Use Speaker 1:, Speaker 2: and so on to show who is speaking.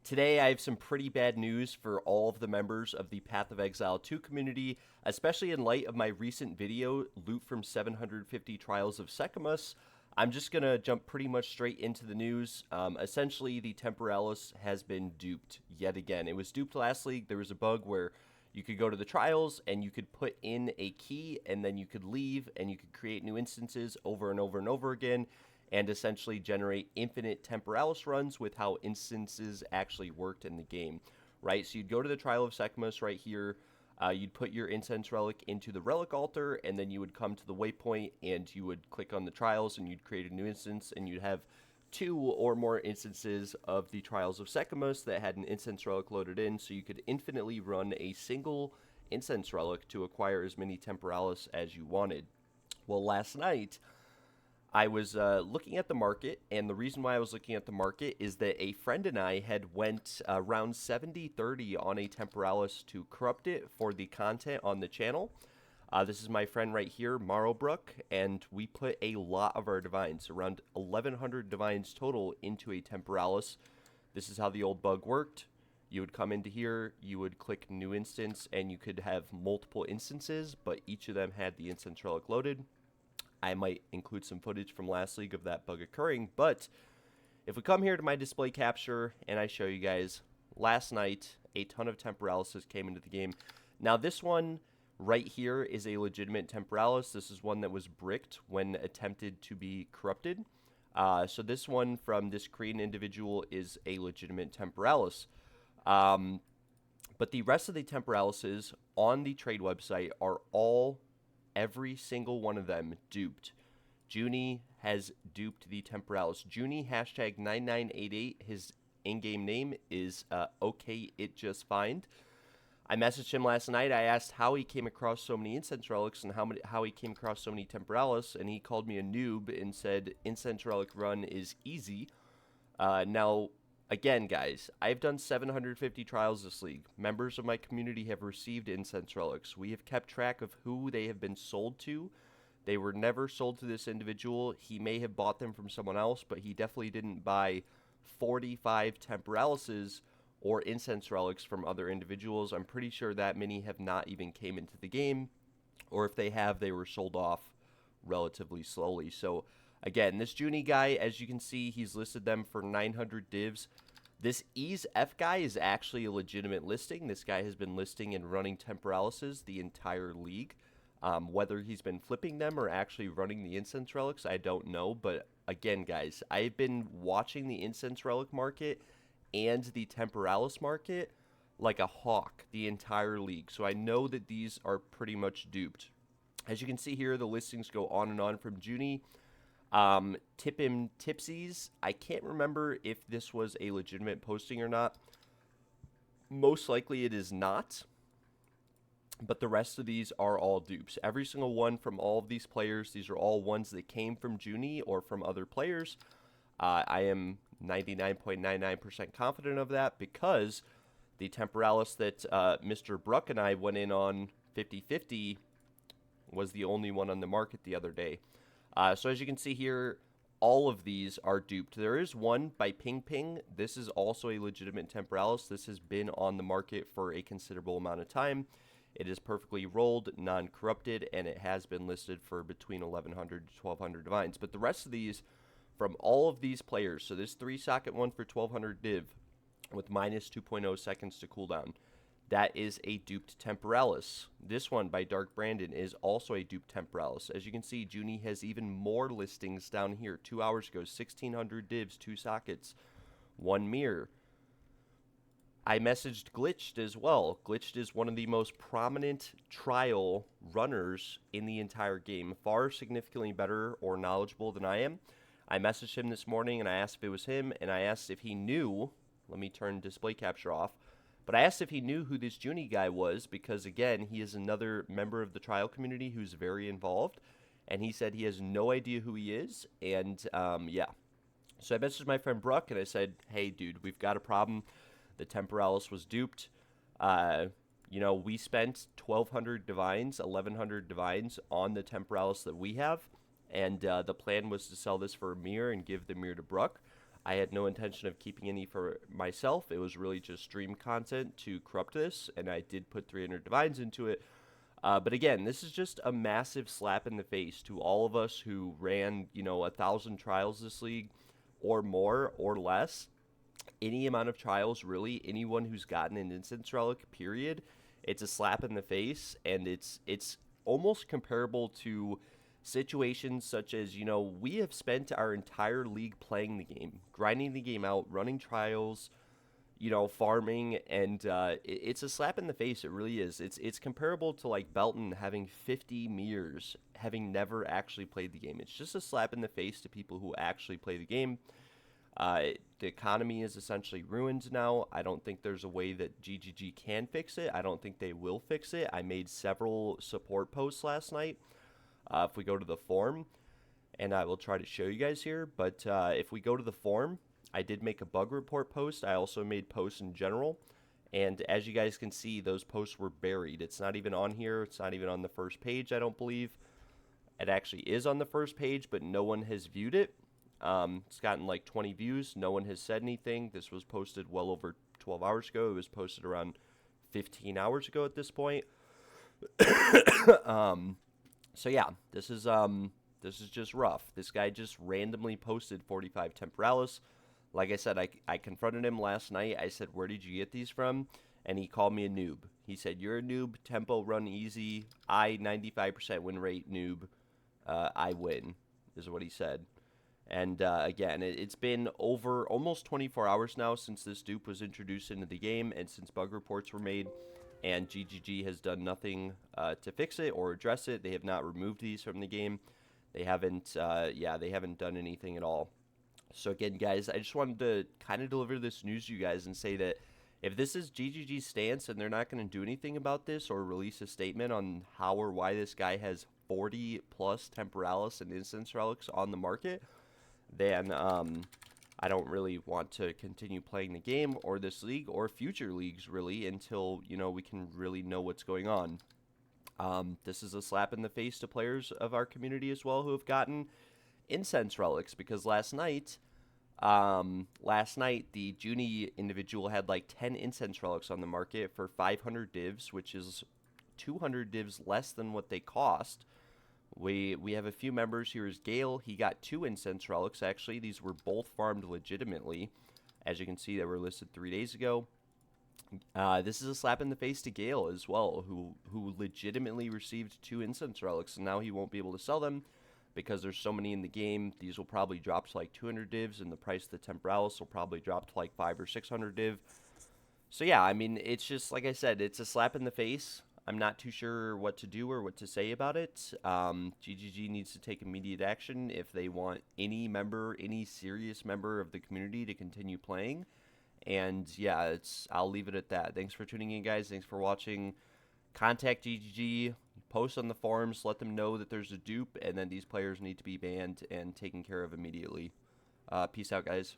Speaker 1: Today, I have some pretty bad news for all of the members of the Path of Exile 2 community, especially in light of my recent video, Loot from 750 Trials of Sekhemas. I'm just going to jump pretty much straight into the news. Essentially, the Temporalis has been duped yet again. It was duped last league. There was a bug where you could go to the trials and you could put in a key and then you could leave and you could create new instances over and over and over again and essentially generate infinite Temporalis runs with how instances actually worked in the game, right? So you'd go to the Trial of Sekhemas right here, you'd put your incense relic into the relic altar, and then you would come to the waypoint and you would click on the trials and you'd create a new instance and you'd have 2 or more instances of the Trials of Sekhemas that had an incense relic loaded in, so you could infinitely run a single incense relic to acquire as many Temporalis as you wanted. Well, last night, I was looking at the market, and the reason why I was looking at the market is that a friend and I had went around 70-30 on a Temporalis to corrupt it for the content on the channel. This is my friend right here, Marrowbrook, and we put a lot of our divines, around 1,100 divines total, into a Temporalis. This is how the old bug worked. You would come into here, you would click New Instance, and you could have multiple instances, but each of them had the instance relic loaded. I might include some footage from last league of that bug occurring, but if we come here to my display capture and I show you guys, last night a ton of Temporalises came into the game. Now this one right here is a legitimate Temporalis. This is one that was bricked when attempted to be corrupted. So this one from this Korean individual is a legitimate Temporalis. But the rest of the Temporalises on the trade website are all, every single one of them, duped. Junie has duped the Temporalis. Junie, hashtag 9988, his in-game name is okay, it just find. I messaged him last night. I asked how he came across so many incense relics and how he came across so many Temporalis, and he called me a noob and said incense relic run is easy. Now, again, guys, I've done 750 trials this league. Members of my community have received incense relics. We have kept track of who they have been sold to. They were never sold to this individual. He may have bought them from someone else, but he definitely didn't buy 45 Temporalises or incense relics from other individuals. I'm pretty sure that many have not even came into the game, or if they have, they were sold off relatively slowly. So again, this Junie guy, as you can see, he's listed them for 900 divs. This Ease F guy is actually a legitimate listing. This guy has been listing and running Temporalises the entire league. Whether he's been flipping them or actually running the incense relics, I don't know. But again, guys, I've been watching the incense relic market and the Temporalis market like a hawk the entire league. So I know that these are pretty much duped. As you can see here, the listings go on and on from Junie. Tip him tipsies. I can't remember if this was a legitimate posting or not. Most likely it is not. But the rest of these are all dupes. Every single one from all of these players, these are all ones that came from Junie or from other players. I am 99.99% confident of that because the Temporalis that Mr. Bruck and I went in on 50-50 was the only one on the market the other day. So as you can see here, all of these are duped. There is one by Ping Ping. This is also a legitimate Temporalis. This has been on the market for a considerable amount of time. It is perfectly rolled, non-corrupted, and it has been listed for between 1,100 to 1,200 divines. But the rest of these, from all of these players, so this 3-socket one for 1,200 div with minus 2.0 seconds to cooldown, that is a duped Temporalis. This one by Dark Brandon is also a duped Temporalis. As you can see, Junie has even more listings down here. 2 hours ago, 1,600 divs, 2 sockets, 1 mirror. I messaged Glitched as well. Glitched is one of the most prominent trial runners in the entire game, far significantly better or knowledgeable than I am. I messaged him this morning and I asked if it was him, and I asked if he knew, let me turn display capture off, but I asked if he knew who this Junie guy was because, again, he is another member of the trial community who's very involved, and he said he has no idea who he is, and yeah. So I messaged my friend Bruck and I said, hey, dude, we've got a problem. The Temporalis was duped. You know, we spent 1,200 divines, 1,100 divines on the Temporalis that we have, and the plan was to sell this for a mirror and give the mirror to Bruck. I had no intention of keeping any for myself. It was really just stream content to corrupt this, and I did put 300 divines into it. But again, this is just a massive slap in the face to all of us who ran, 1,000 trials this league or more or less. Any amount of trials, really, anyone who's gotten an instance relic, period, it's a slap in the face, and it's almost comparable to situations such as, we have spent our entire league playing the game, grinding the game out, running trials, farming, and it's a slap in the face. It really is. It's comparable to like Belton having 50 mirrors, having never actually played the game. It's just a slap in the face to people who actually play the game. The economy is essentially ruined now. I don't think there's a way that GGG can fix it. I don't think they will fix it. I made several support posts last night. If we go to the forum, and I will try to show you guys here, but if we go to the forum, I did make a bug report post. I also made posts in general, and as you guys can see, those posts were buried. It's not even on here. It's not even on the first page, I don't believe. It actually is on the first page, but no one has viewed it. It's gotten like 20 views. No one has said anything. This was posted well over 12 hours ago. It was posted around 15 hours ago at this point. So yeah, this is just rough. This guy just randomly posted 45 Temporalis. Like I said, I confronted him last night. I said, "Where did you get these from?" And he called me a noob. He said, "You're a noob. Tempo run easy. 95% win rate noob. I win," is what he said. And again, it's been over almost 24 hours now since this dupe was introduced into the game and since bug reports were made. And GGG has done nothing to fix it or address it. They have not removed these from the game. They haven't, they haven't done anything at all. So again, guys, I just wanted to kind of deliver this news to you guys and say that if this is GGG's stance and they're not going to do anything about this or release a statement on how or why this guy has 40 plus Temporalis and instance relics on the market, then I don't really want to continue playing the game or this league or future leagues, really, until, we can really know what's going on. This is a slap in the face to players of our community as well who have gotten incense relics, because last night the Junie individual had like 10 incense relics on the market for 500 divs, which is 200 divs less than what they cost. We have a few members. Here is Gale. He got 2 incense relics, actually. These were both farmed legitimately. As you can see, they were listed 3 days ago. This is a slap in the face to Gale as well, who legitimately received 2 incense relics, and now he won't be able to sell them because there's so many in the game. These will probably drop to like 200 divs, and the price of the Temporalis will probably drop to like 500 or 600 div. So yeah, I mean, it's just, like I said, it's a slap in the face. I'm not too sure what to do or what to say about it. GGG needs to take immediate action if they want any serious member of the community to continue playing. And yeah, I'll leave it at that. Thanks for tuning in, guys. Thanks for watching. Contact GGG, post on the forums, let them know that there's a dupe, and then these players need to be banned and taken care of immediately. Peace out, guys.